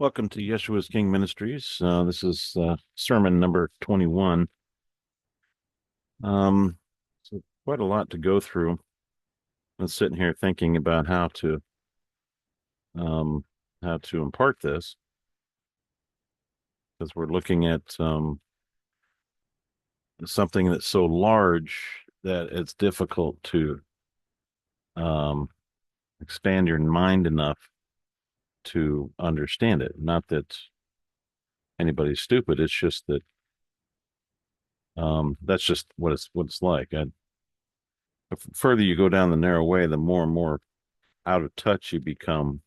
Welcome to Yeshua's King Ministries. This is sermon number 21. So quite a lot to go through. I'm sitting here thinking about um, how to impart this, because we're looking at something that's so large that it's difficult to um, expand your mind enough to understand it. Not that anybody's stupid. It's just that that's just what it's like. The further you go down the narrow way, the more and more out of touch you become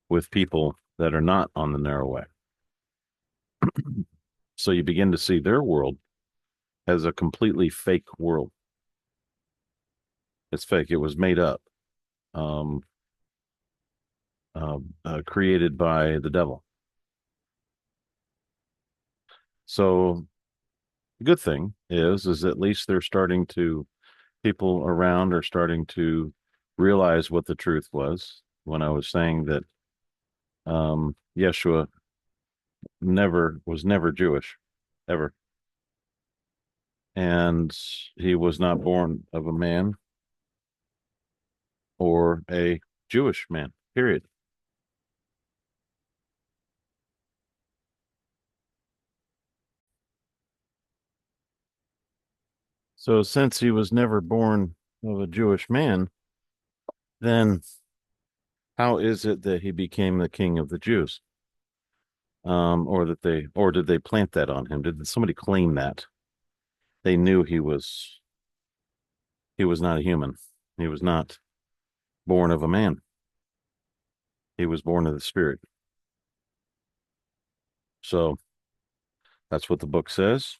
with people that are not on the narrow way. So you begin to see their world as a completely fake world. It's fake. It was made up, um, created by the devil. So the good thing is at least people around are starting to realize what the truth was. When I was saying that Yeshua never Jewish, ever, and he was not born of a man or a Jewish man, period. So since he was never born of a Jewish man, then how is it that he became the king of the Jews? Or did they plant that on him? Did somebody claim that? They knew he was not a human. He was not born of a man. He was born of the Spirit. So that's what the book says.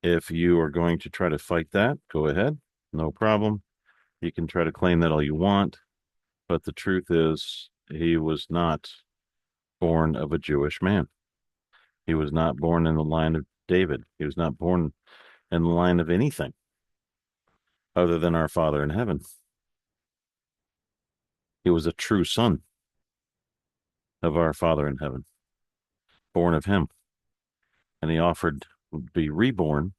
If you are going to try to fight that, go ahead. No problem. You can try to claim that all you want, but the truth is he was not born of a Jewish man. He was not born in the line of David. He was not born in the line of anything other than our Father in heaven. He was a true son of our Father in heaven, born of him. And he offered to be reborn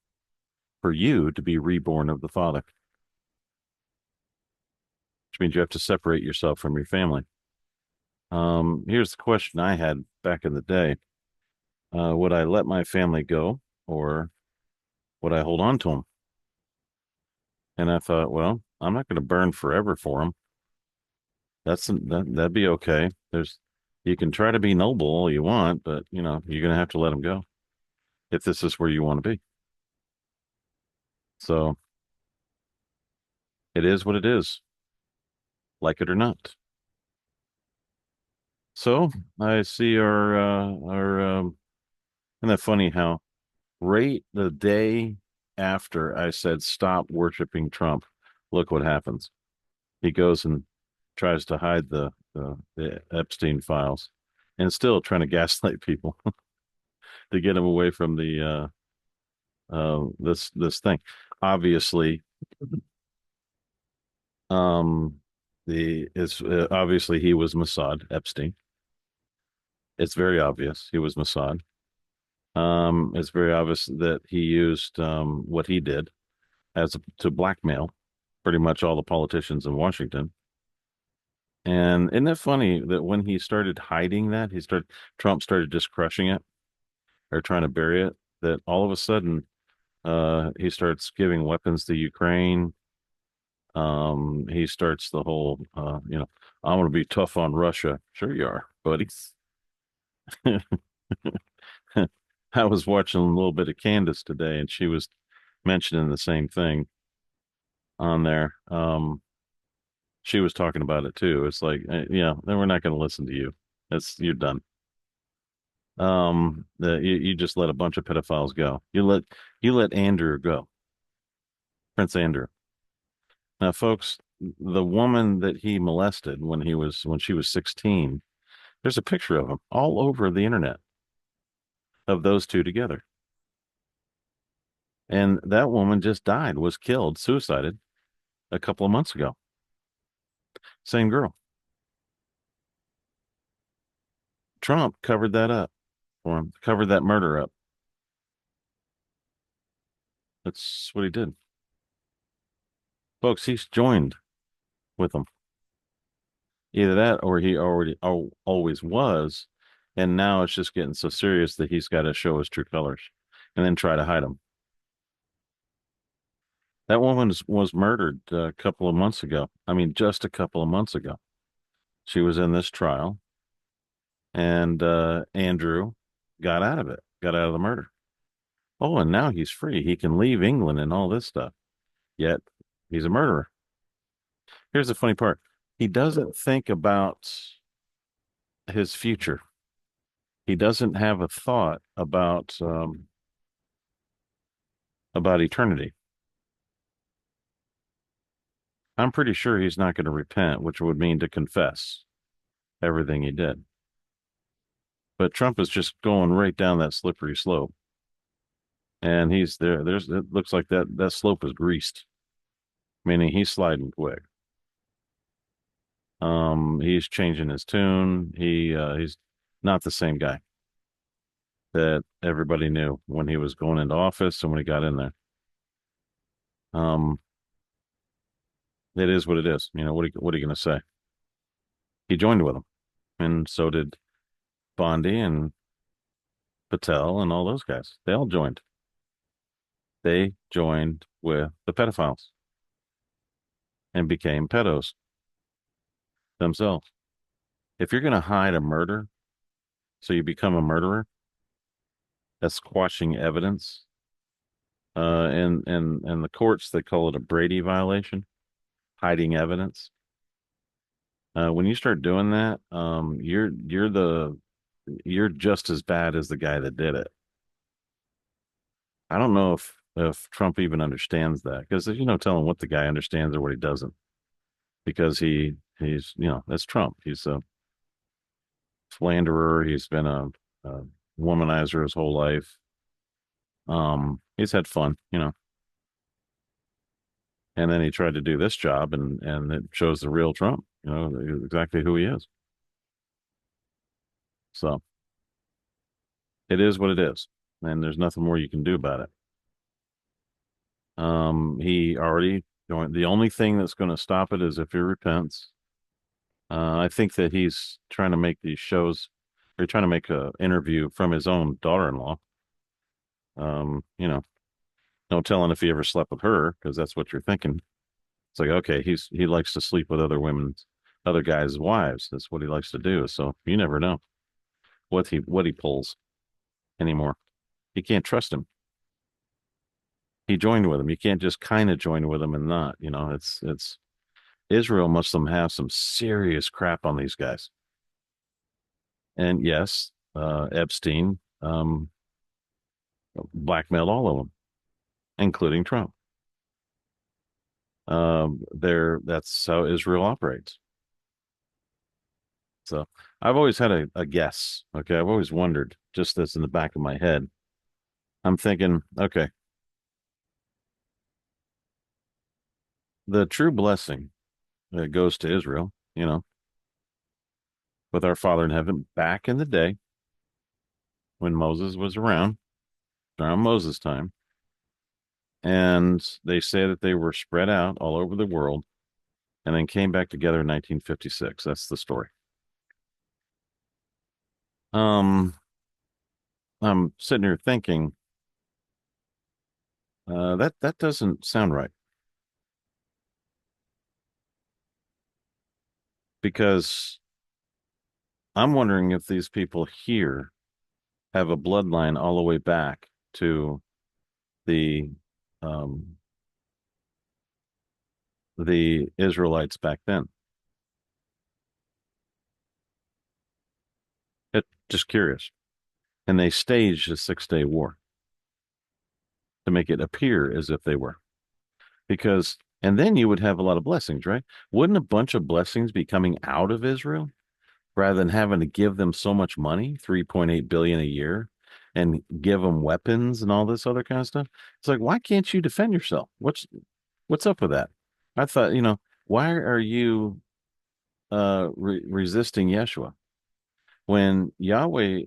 for you to be reborn of the Father, which means you have to separate yourself from your family. Here's the question I had back in the day. Would I let my family go, or would I hold on to them? And I thought, well, I'm not going to burn forever for them. That'd be okay. You can try to be noble all you want, but you're going to have to let them go if this is where you want to be. So it is what it is, like it or not. So I see isn't that funny how right the day after I said stop worshiping Trump, look what happens. He goes and tries to hide the Epstein files and still trying to gaslight people to get him away from the this thing. Obviously, um, the it's obviously he was Mossad, Epstein. It's very obvious he was Mossad. It's very obvious that he used what he did to blackmail pretty much all the politicians in Washington. And isn't it funny that when he started hiding that, Trump started just crushing it or trying to bury it, that all of a sudden he starts giving weapons to Ukraine. He starts the whole I'm gonna be tough on Russia. Sure you are, buddy. I was watching a little bit of Candace today and she was mentioning the same thing on there. She was talking about it too. It's like, yeah, then we're not going to listen to you. You're done. You just let a bunch of pedophiles go. You let Andrew go, Prince Andrew. Now, folks, the woman that he molested when she was 16, there's a picture of him all over the internet of those two together. And that woman just died, was killed, suicided a couple of months ago. Same girl. Trump covered that up for him, covered that murder up. That's what he did. Folks, he's joined with them. Either that or he already always was, and now it's just getting so serious that he's got to show his true colors and then try to hide them. That woman was murdered a couple of months ago. I mean, just a couple of months ago. She was in this trial, and Andrew got out of it, got out of the murder. Oh, and now he's free. He can leave England and all this stuff. Yet he's a murderer. Here's the funny part. He doesn't think about his future. He doesn't have a thought about eternity. I'm pretty sure he's not going to repent, which would mean to confess everything he did. But Trump is just going right down that slippery slope. And he's there. It looks like that slope is greased, meaning he's sliding quick. He's changing his tune. He's not the same guy that everybody knew when he was going into office and when he got in there. Um, it is what it is. You know, what are you going to say? He joined with him, and so did Bondi and Patel and all those guys. They all joined. They joined with the pedophiles and became pedos themselves. If you're going to hide a murder, so you become a murderer, that's quashing evidence. In the courts, they call it a Brady violation, hiding evidence. When you start doing that, you're just as bad as the guy that did it. I don't know if Trump even understands that because there's no telling what the guy understands or what he doesn't because he's that's Trump. He's a slanderer. He's been a womanizer his whole life. He's had fun, and then he tried to do this job and it shows the real Trump, exactly who he is. So it is what it is, and there's nothing more you can do about it. He already the only thing that's going to stop it is if he repents. I think that he's trying to make these shows, or trying to make a interview from his own daughter-in-law. Um, you know, no telling if he ever slept with her, because that's what you're thinking. It's like, okay, he likes to sleep with other guys' wives. That's what he likes to do. So you never know what he pulls anymore. You can't trust him. He joined with him. You can't just kind of join with him and not. It's Israel must have some serious crap on these guys. And yes, Epstein blackmailed all of them, including Trump. That's how Israel operates. So I've always had a guess. Okay. I've always wondered, just this in the back of my head. I'm thinking, okay, the true blessing that goes to Israel, with our Father in heaven back in the day when Moses was around Moses' time. And they say that they were spread out all over the world and then came back together in 1956. That's the story. Um, I'm sitting here thinking, that doesn't sound right because I'm wondering if these people here have a bloodline all the way back to the um, the Israelites back then. Just curious. And they staged a 6-day war to make it appear as if they were. And then you would have a lot of blessings, right? Wouldn't a bunch of blessings be coming out of Israel rather than having to give them so much money, 3.8 billion a year, and give them weapons and all this other kind of stuff? It's like, why can't you defend yourself? What's up with that? I thought, why are you resisting Yeshua? when Yahweh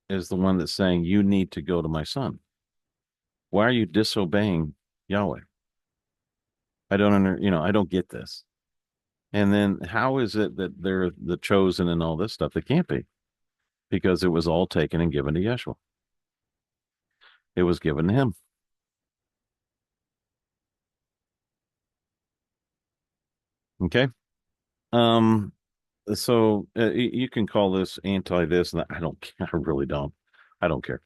is the one that's saying, you need to go to my son? Why are you disobeying Yahweh? I don't get this. And then how is it that they're the chosen and all this stuff? They can't be because it was all taken and given to Yeshua. It was given to him. Okay. Um, so you can call this anti this and that. I don't, I really don't. I don't care.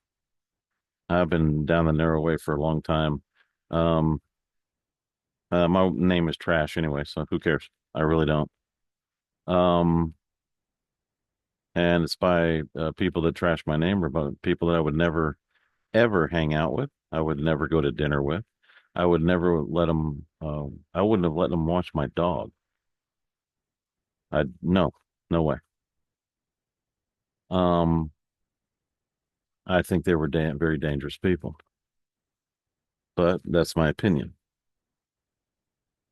I've been down the narrow way for a long time. Um, my name is trash anyway, so who cares? I really don't. Um, and it's by people that trash my name or by people that I would never ever hang out with. I would never go to dinner with. I would never let them. I wouldn't have let them watch my dog. I no, no way. Um, I think they were very dangerous people, but that's my opinion.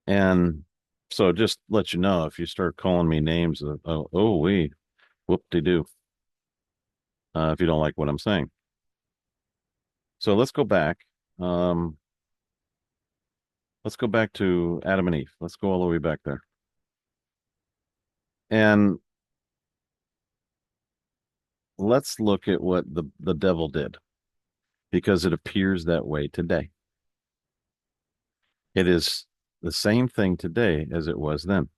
And so, just let you know, if you start calling me names, we whoop de doo, if you don't like what I'm saying. So let's go back. Um, let's go back to Adam and Eve. Let's go all the way back there. And let's look at what the devil did because it appears that way today. It is the same thing today as it was then.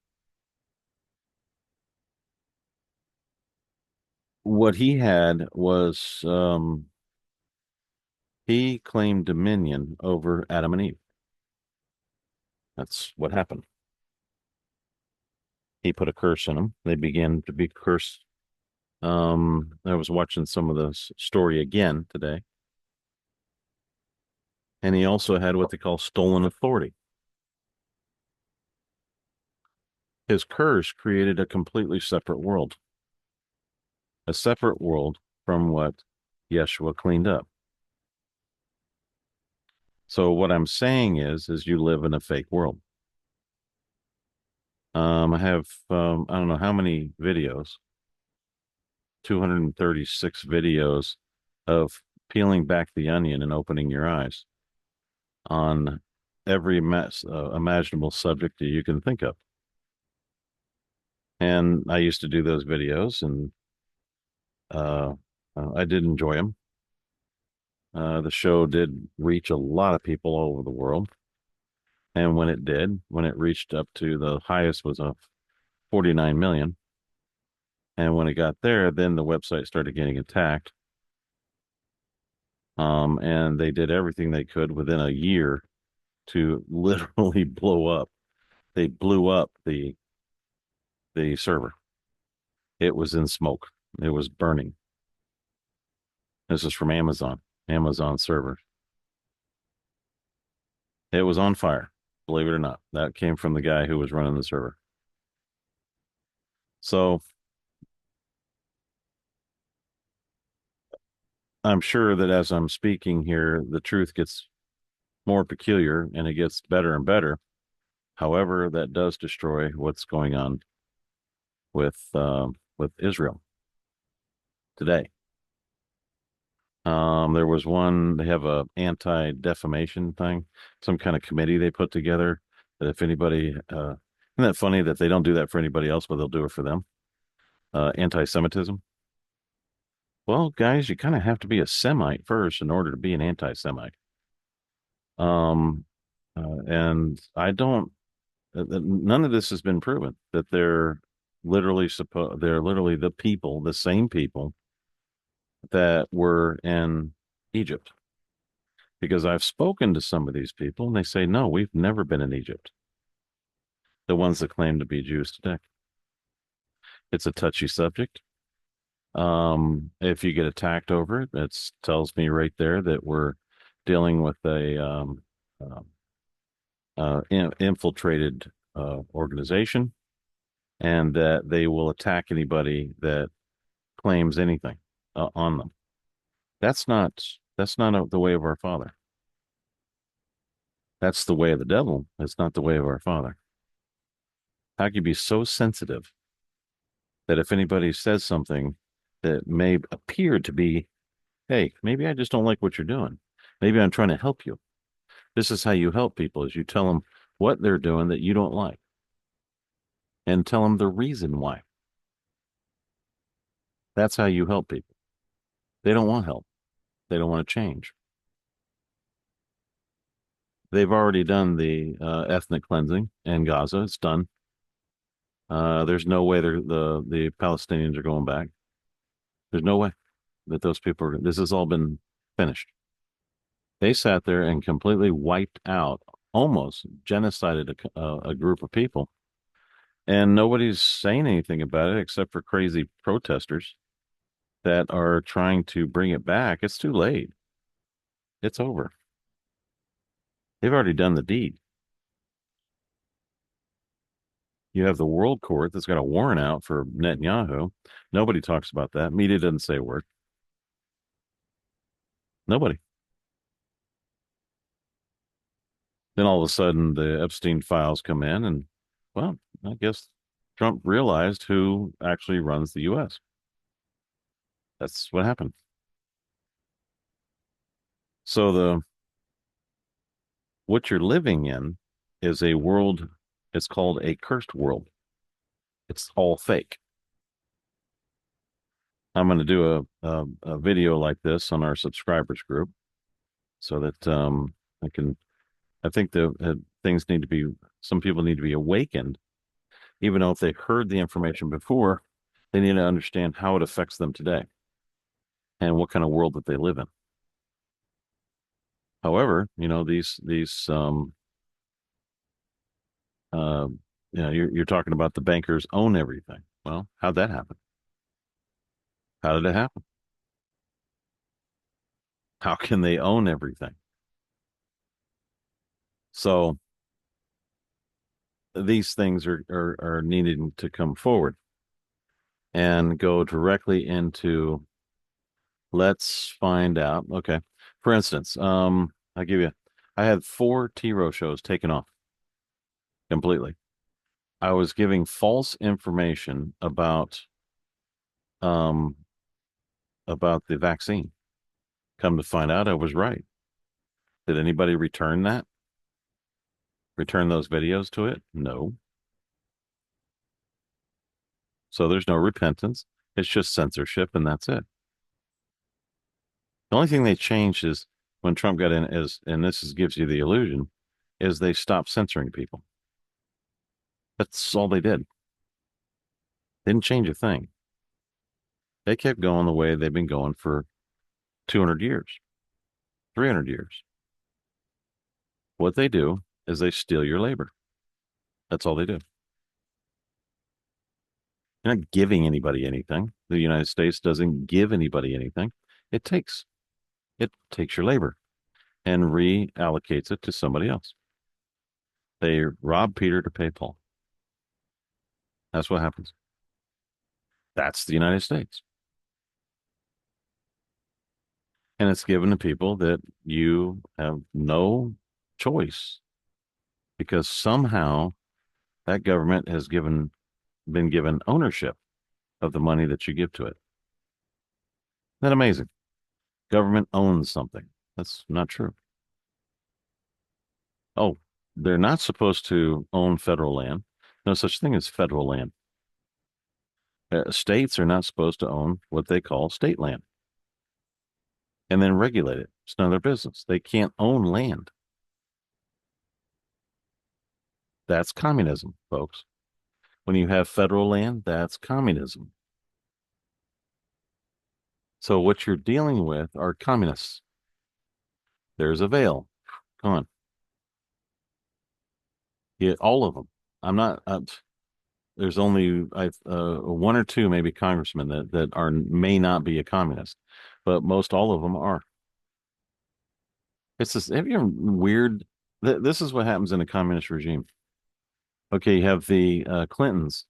What he had was he claimed dominion over Adam and Eve. That's what happened. He put a curse in them. They began to be cursed. I was watching some of the story again today, and he also had what they call stolen authority. His curse created a completely separate world, a separate world from what Yeshua cleaned up. So what I'm saying is you live in a fake world. I have I don't know how many videos, 236 videos of peeling back the onion and opening your eyes on every imaginable subject that you can think of. And I used to do those videos, and uh, I did enjoy them. The show did reach a lot of people all over the world. And when it reached up to the highest was a 49 million. And when it got there, then the website started getting attacked. And they did everything they could within a year to literally blow up. They blew up the server. It was in smoke. It was burning. This is from Amazon server. It was on fire, believe it or not. That came from the guy who was running the server. So I'm sure that as I'm speaking here, the truth gets more peculiar and it gets better and better. However, that does destroy what's going on with Israel today. There was one, they have a anti-defamation thing, some kind of committee they put together that if anybody, isn't that funny that they don't do that for anybody else, but they'll do it for them? Anti-Semitism. Well, guys, you kind of have to be a Semite first in order to be an anti-Semite. Um, and I don't, none of this has been proven that they're literally the people, the same people that were in Egypt. Because I've spoken to some of these people and they say, no, we've never been in Egypt. The ones that claim to be Jews today. It's a touchy subject. If you get attacked over it, it tells me right there that we're dealing with a infiltrated organization and that they will attack anybody that claims anything on them. That's not the way of our Father. That's the way of the devil. It's not the way of our Father. How can you be so sensitive that if anybody says something that may appear to be, hey, maybe I just don't like what you're doing. Maybe I'm trying to help you. This is how you help people is you tell them what they're doing that you don't like and tell them the reason why. That's how you help people. They don't want help. They don't want to change. They've already done the ethnic cleansing in Gaza. It's done. There's no way the Palestinians are going back. There's no way that those people are. This has all been finished. They sat there and completely wiped out, almost genocided a group of people, and nobody's saying anything about it except for crazy protesters that are trying to bring it back. It's too late. It's over. They've already done the deed. You have the World Court that's got a warrant out for Netanyahu. Nobody talks about that. Media doesn't say a word. Nobody. Then all of a sudden, the Epstein files come in, and well, I guess Trump realized who actually runs the U.S. That's what happened. So the what you're living in is a world. It's called a cursed world. It's all fake. I'm going to do a video like this on our subscribers group so that I can. I think the things need to be. Some people need to be awakened, even though if they heard the information before, they need to understand how it affects them today and what kind of world that they live in. However, these uh, you're talking about the bankers own everything. Well, how'd that happen? How did it happen? How can they own everything? So these things are needing to come forward and go directly into let's find out. Okay. For instance, I'll give you I had 4 T-Row shows taken off completely. I was giving false information um about the vaccine. Come to find out I was right. Did anybody return that? Return those videos to it? No. So there's no repentance. It's just censorship and that's it. The only thing they changed is when Trump got in is, and gives you the illusion, is they stopped censoring people. That's all they did. They didn't change a thing. They kept going the way they've been going for 200 years, 300 years. What they do is they steal your labor. That's all they do. They're not giving anybody anything. The United States doesn't give anybody anything. It takes it takes your labor and reallocates it to somebody else. They rob Peter to pay Paul. That's what happens. That's the United States. And it's given to people that you have no choice because somehow that government has been given ownership of the money that you give to it. Isn't that amazing? Government owns something. That's not true. Oh, they're not supposed to own federal land. No such thing as federal land. States are not supposed to own what they call state land and then regulate it. It's none of their business. They can't own land. That's communism, folks. When you have federal land, that's communism. So what you're dealing with are communists. There's a veil. Come on. Yeah, all of them. I'm not. There's only one or two maybe congressmen that are may not be a communist, but most all of them are. It's this. Have you ever weird? This is what happens in a communist regime. Okay, you have the Clintons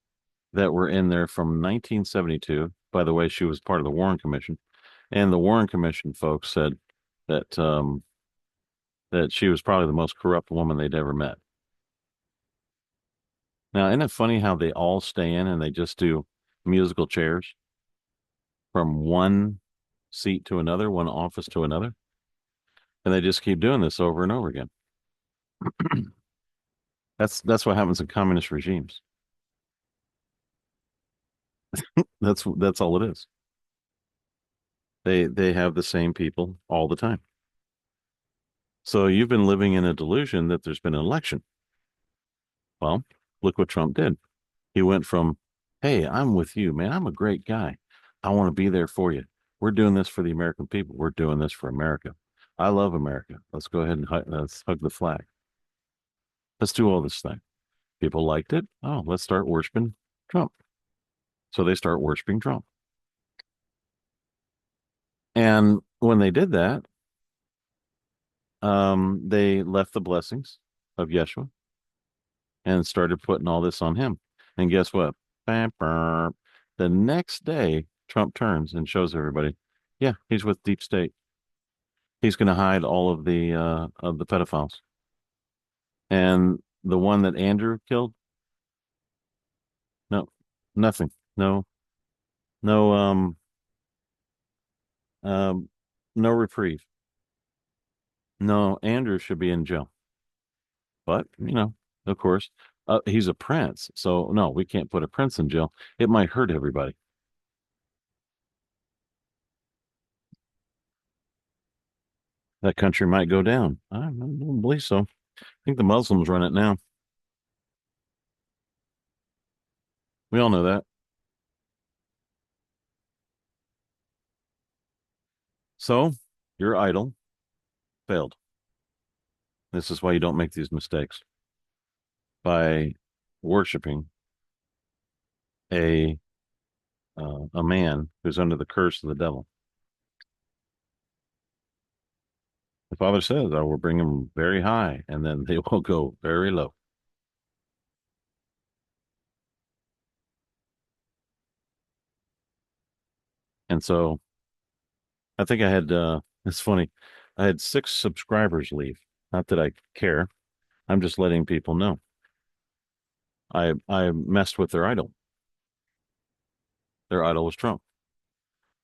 that were in there from 1972. By the way, she was part of the Warren Commission, and the Warren Commission folks said that that she was probably the most corrupt woman they'd ever met. Now, isn't it funny how they all stay in and they just do musical chairs? from one seat to another, one office to another, and they just keep doing this over and over again. That's what happens in communist regimes. That's all it is. They have the same people all the time. So you've been living in a delusion that there's been an election. Well, look what Trump did. He went from, "Hey, I'm with you, man. I'm a great guy. I want to be there for you. We're doing this for the American people. We're doing this for America. I love America. Let's go ahead and let's hug the flag. Let's do all this thing." People liked it. Oh, let's start worshiping Trump. So they start worshiping Trump. And when they did that, they left the blessings of Yeshua and started putting all this on him. And guess what? Bam, bam. The next day, Trump turns and shows everybody, yeah, he's with Deep State. He's going to hide all of the pedophiles. And the one that Andrew killed, no, nothing, no, no, um, no reprieve. No, Andrew should be in jail. But of course, he's a prince, so no, we can't put a prince in jail. It might hurt everybody. That country might go down. I don't believe so. I think the Muslims run it now. We all know that. So your idol failed. This is why you don't make these mistakes by worshiping a a man who's under the curse of the devil. The Father says, "I will bring them very high, and then they will go very low." And so I think I had it's funny. I had 6 subscribers leave. Not that I care. I'm just letting people know. I messed with their idol. Their idol was Trump.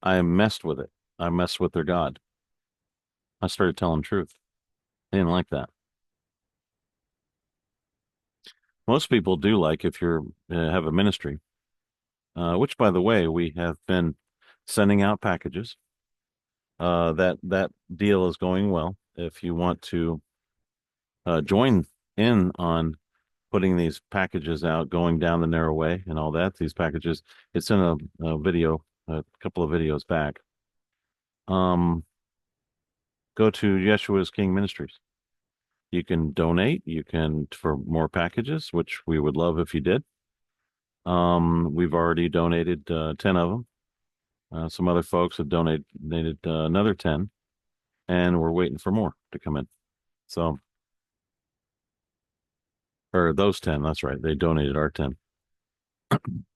I messed with it. I messed with their God. I started telling truth. They didn't like that. Most people do like if you're have a ministry, which by the way, we have been sending out packages. That deal is going well. If you want to join in on putting these packages out, going down the narrow way and all that, these packages, it's in a video, a couple of videos back. Um, go to Yeshua's King Ministries. You can donate. You can for more packages, which we would love if you did. We've already donated 10 of them. Some other folks have donated another 10, and we're waiting for more to come in. So, or those 10, that's right. They donated our 10.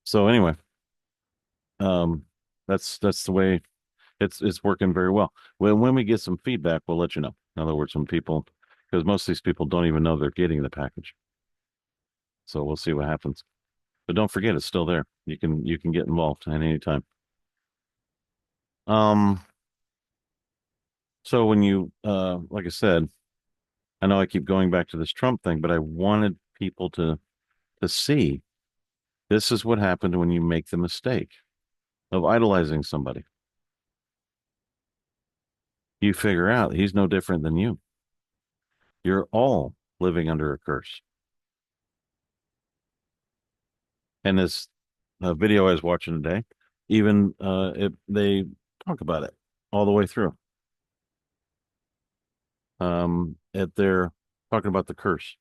So anyway, um, that's the way it's working very well. When we get some feedback, we'll let you know. In other words, when people, because most of these people don't even know they're getting the package. So we'll see what happens. But don't forget, it's still there. You can get involved at any time. Um, so when you like I said, I know I keep going back to this Trump thing, but I wanted people to see this is what happened when you make the mistake of idolizing somebody. You figure out he's no different than you. You're all living under a curse. And this video I was watching today, even they talk about it all the way through. They're talking about the curse,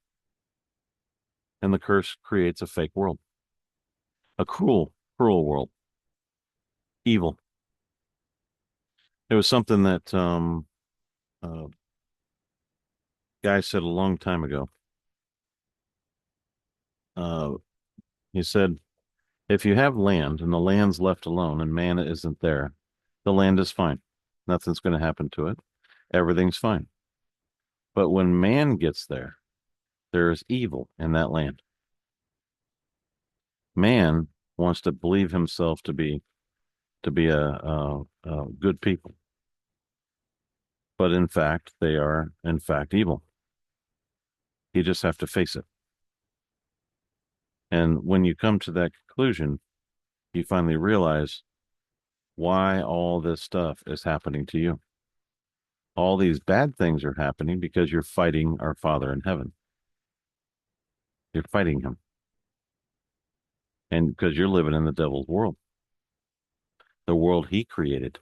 and the curse creates a fake world, a cruel, cruel world, evil. It was something that uh, guy said a long time ago. Uh, he said, "If you have land and the land's left alone and man isn't there, the land is fine. Nothing's going to happen to it. Everything's fine. But when man gets there, there is evil in that land. Man wants to believe himself to be to be a good people, but in fact, they are in fact evil. You just have to face it. And when you come to that conclusion, you finally realize why all this stuff is happening to you. All these bad things are happening because you're fighting our Father in heaven. You're fighting him. And because you're living in the devil's world, the world he created.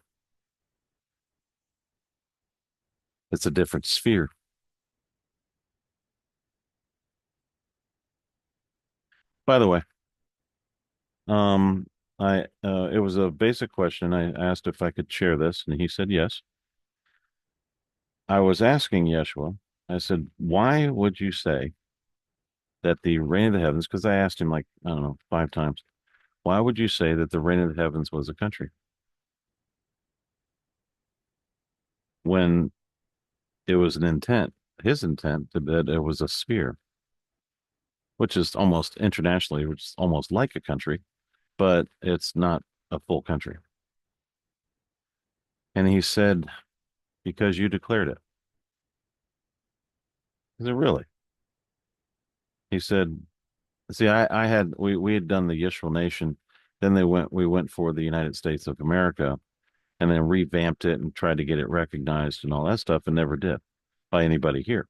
It's a different sphere. By the way, um, it was a basic question. I asked if I could share this, and he said yes. I was asking Yeshua, I said, why would you say that the reign of the heavens, because I asked him like, I don't know, 5 times, why would you say that the reign of the heavens was a country when it was an intent, his intent that it was a sphere, which is almost internationally, which is almost like a country, but it's not a full country. And he said, because you declared it. I said, really? He said, see, we had done the Yisrael nation. Then we went for the United States of America and then revamped it and tried to get it recognized and all that stuff and never did by anybody here.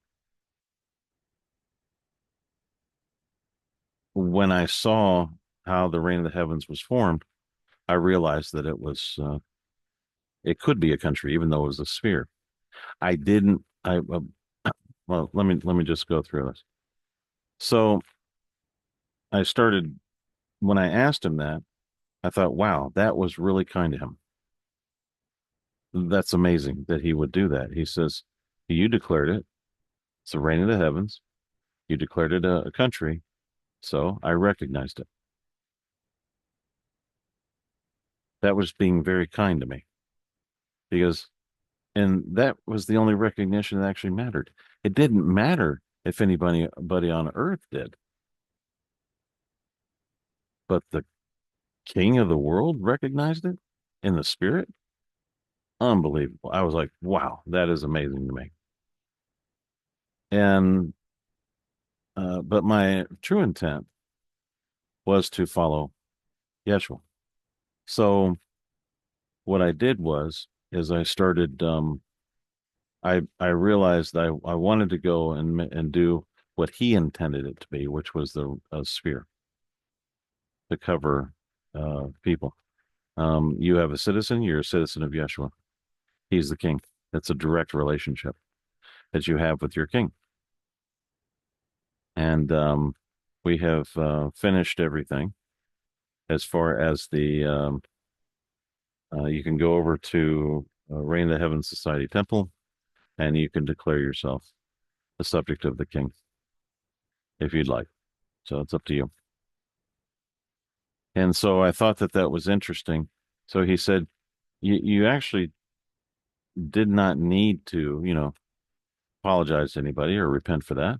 When I saw how the reign of the heavens was formed, I realized that it could be a country, even though it was a sphere. I didn't, I, well, let me just go through this. So I started, when I asked him that, I thought, wow, that was really kind of him. That's amazing that he would do that. He says, you declared it. It's the reign of the heavens. You declared it a country. So I recognized it. That was being very kind to me because, and that was the only recognition that actually mattered. It didn't matter if anybody on earth did, but the king of the world recognized it in the spirit. Unbelievable. I was like, wow, that is amazing to me. And, but my true intent was to follow Yeshua. So what I did is I started, I realized I wanted to go and do what he intended it to be, which was the sphere to cover people. You have a citizen, you're a citizen of Yeshua. He's the king. That's a direct relationship that you have with your king. And we have finished everything as far as you can go over to Reign of the Heaven Society Temple and you can declare yourself the subject of the king if you'd like. So it's up to you. And so I thought that that was interesting. So he said, you actually did not need to, apologize to anybody or repent for that.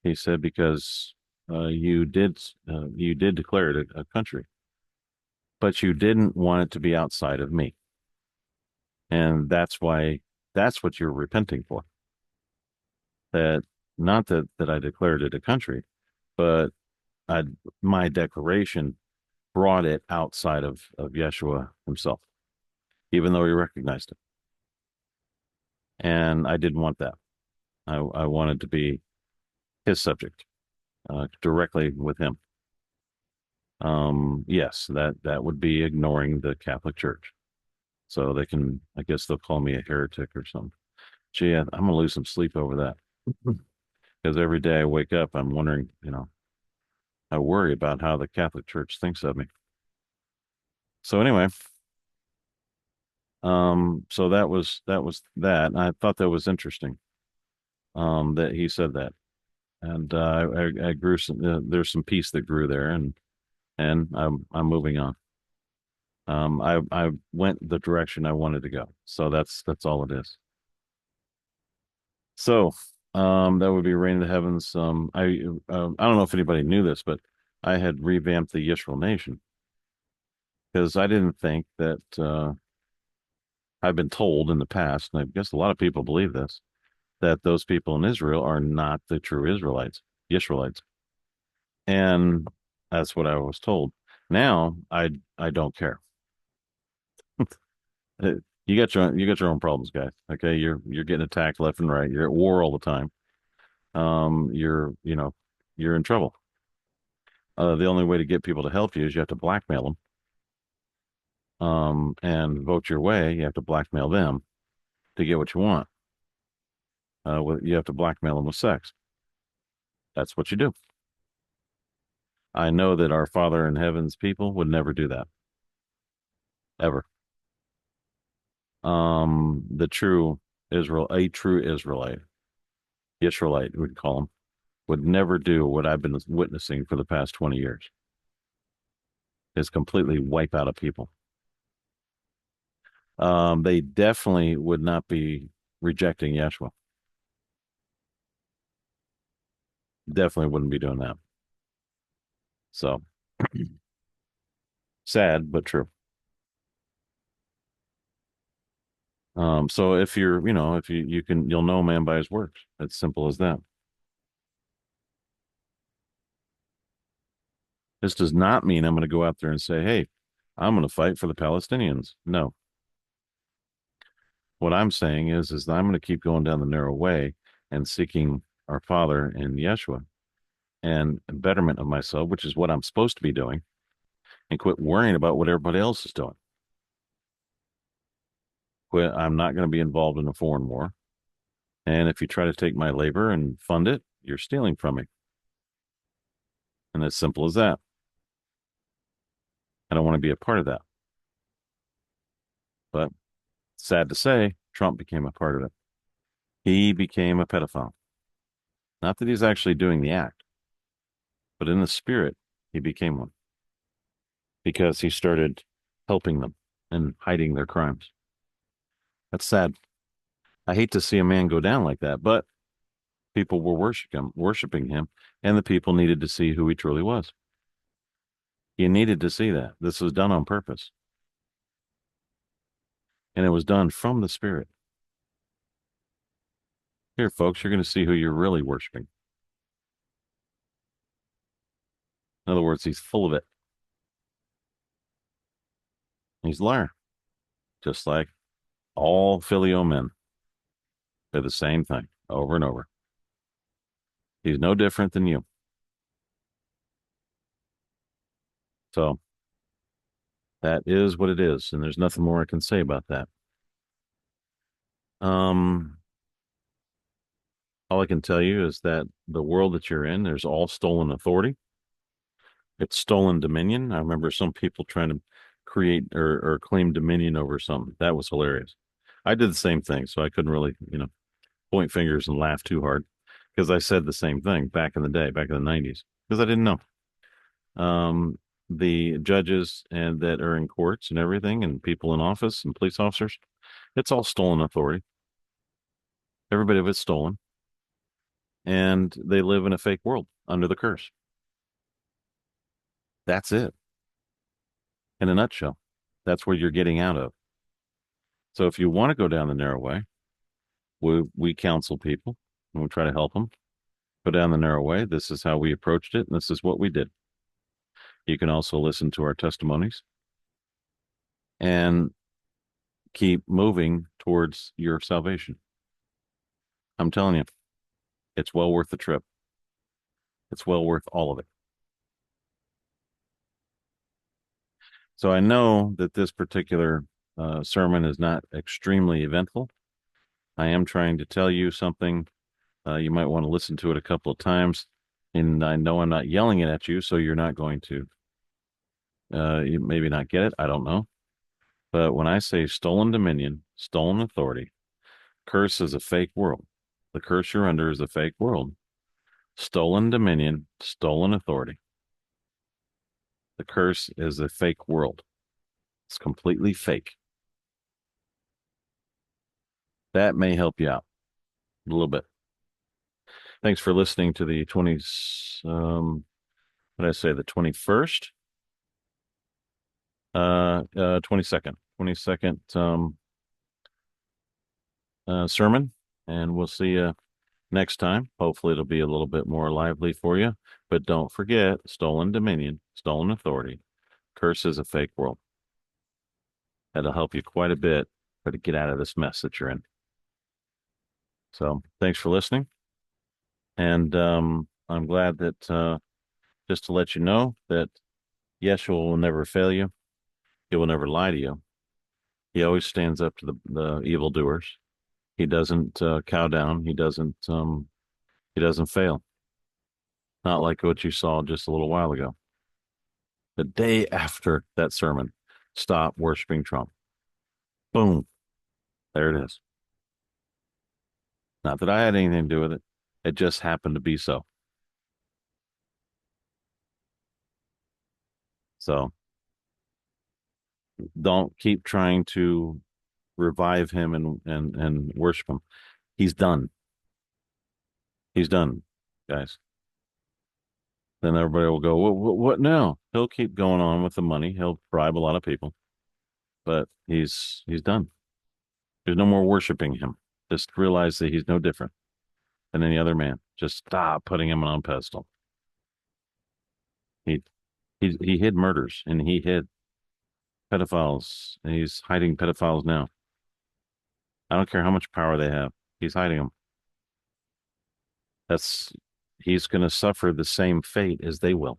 He said, because you did declare it a country, but you didn't want it to be outside of me. And that's what you're repenting for. That not that I declared it a country, but I, my declaration brought it outside of Yeshua himself, even though he recognized it. And I didn't want that. I wanted to be his subject, directly with him. Yes, that would be ignoring the Catholic Church. So they can, I guess they'll call me a heretic or something. Gee, I'm gonna lose some sleep over that because every day I wake up, I'm wondering, I worry about how the Catholic Church thinks of me. So anyway, so that was that. And I thought that was interesting, that he said that, and I grew some. There's some peace that grew there, and I'm moving on. I went the direction I wanted to go, so that's all it is. So, that would be Reign of the Heavens. I don't know if anybody knew this, but I had revamped the Yisrael Nation, because I didn't think that I've been told in the past, and I guess a lot of people believe this, that those people in Israel are not the true Israelites, Yisraelites. And that's what I was told. Now I don't care. Uh, you got your own problems, guys. Okay, you're getting attacked left and right. You're at war all the time. You're in trouble. The only way to get people to help you is you have to blackmail them. And vote your way. You have to blackmail them to get what you want. You have to blackmail them with sex. That's what you do. I know that our Father in heaven's people would never do that, ever. The true a true Israelite, we'd call them, would never do what I've been witnessing for the past 20 years, is completely wipe out a people. They definitely would not be rejecting Yeshua. Definitely wouldn't be doing that. So sad, but true. So if you're, if you'll know a man by his works. It's simple as that. This does not mean I'm going to go out there and say, hey, I'm going to fight for the Palestinians. No. What I'm saying is that I'm going to keep going down the narrow way and seeking our Father in Yeshua and betterment of myself, which is what I'm supposed to be doing, and quit worrying about what everybody else is doing. I'm not going to be involved in a foreign war. And if you try to take my labor and fund it, you're stealing from me. And it's simple as that. I don't want to be a part of that. But sad to say, Trump became a part of it. He became a pedophile. Not that he's actually doing the act, but in the spirit, he became one because he started helping them and hiding their crimes. That's sad. I hate to see a man go down like that, but people were worshiping him, and the people needed to see who he truly was. You needed to see that. This was done on purpose, and it was done from the spirit. Here, folks, you're going to see who you're really worshiping. In other words, he's full of it. He's a liar, just like all filio men. They're the same thing over and over. He's no different than you. So that is what it is, and there's nothing more I can say about that. Um, all I can tell you is that the world that you're in, there's all stolen authority. It's stolen dominion. I remember some people trying to create or claim dominion over something. That was hilarious. I did the same thing, so I couldn't really, point fingers and laugh too hard because I said the same thing back in the day, back in the 90s, because I didn't know. Um, the judges and that are in courts and everything, and people in office and police officers, it's all stolen authority. Every bit of it's stolen, and they live in a fake world under the curse. That's it in a nutshell. That's where you're getting out of. So if you want to go down the narrow way, we counsel people and we try to help them go down the narrow way. This is how we approached it, and this is what we did. You can also listen to our testimonies and keep moving towards your salvation. I'm telling you, it's well worth the trip. It's well worth all of it. So I know that this particular sermon is not extremely eventful. I am trying to tell you something. You might want to listen to it a couple of times. And I know I'm not yelling it at you, so you're not going to you maybe not get it. I don't know. But when I say stolen dominion, stolen authority, curse is a fake world. The curse you're under is a fake world. Stolen dominion, stolen authority. The curse is a fake world. It's completely fake. That may help you out a little bit. Thanks for listening to the 20s, what did I say, the 21st 22nd sermon, and we'll see you next time. Hopefully, it'll be a little bit more lively for you. But don't forget, stolen dominion, stolen authority. Curse is a fake world. That'll help you quite a bit for to get out of this mess that you're in. So, thanks for listening, and I'm glad that just to let you know that Yeshua will never fail you. He will never lie to you. He always stands up to the evildoers. He doesn't cow down. He doesn't fail. Not like what you saw just a little while ago. The day after that sermon, stop worshiping Trump. Boom. There it is. Not that I had anything to do with it. It just happened to be so. So don't keep trying to revive him and worship him. He's done. He's done, guys. Then everybody will go, what now? He'll keep going on with the money. He'll bribe a lot of people, but he's done. There's no more worshiping him. Just realize that he's no different than any other man. Just stop putting him on a pedestal. He he hid murders and he hid pedophiles and he's hiding pedophiles now. I don't care how much power they have. He's hiding them. That's he's going to suffer the same fate as they will.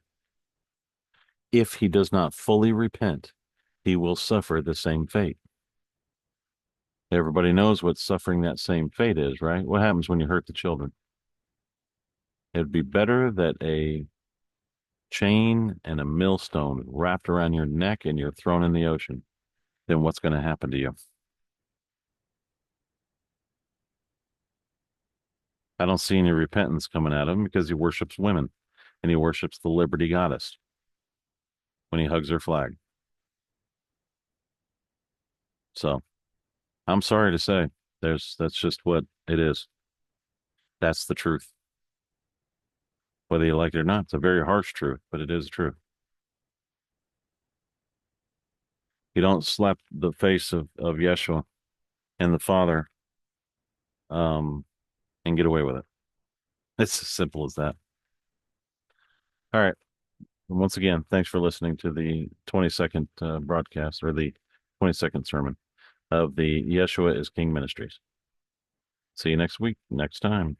If he does not fully repent, he will suffer the same fate. Everybody knows what suffering that same fate is, right? What happens when you hurt the children? It'd be better that a chain and a millstone wrapped around your neck and you're thrown in the ocean than what's going to happen to you. I don't see any repentance coming out of him because he worships women and he worships the Liberty Goddess when he hugs her flag. So I'm sorry to say, that's just what it is. That's the truth. Whether you like it or not, it's a very harsh truth, but it is true. You don't slap the face of Yeshua and the Father um, and get away with it. It's as simple as that. All right. And once again, thanks for listening to the 22nd broadcast or the 22nd sermon of the Yeshua is King Ministries. See you next week, next time.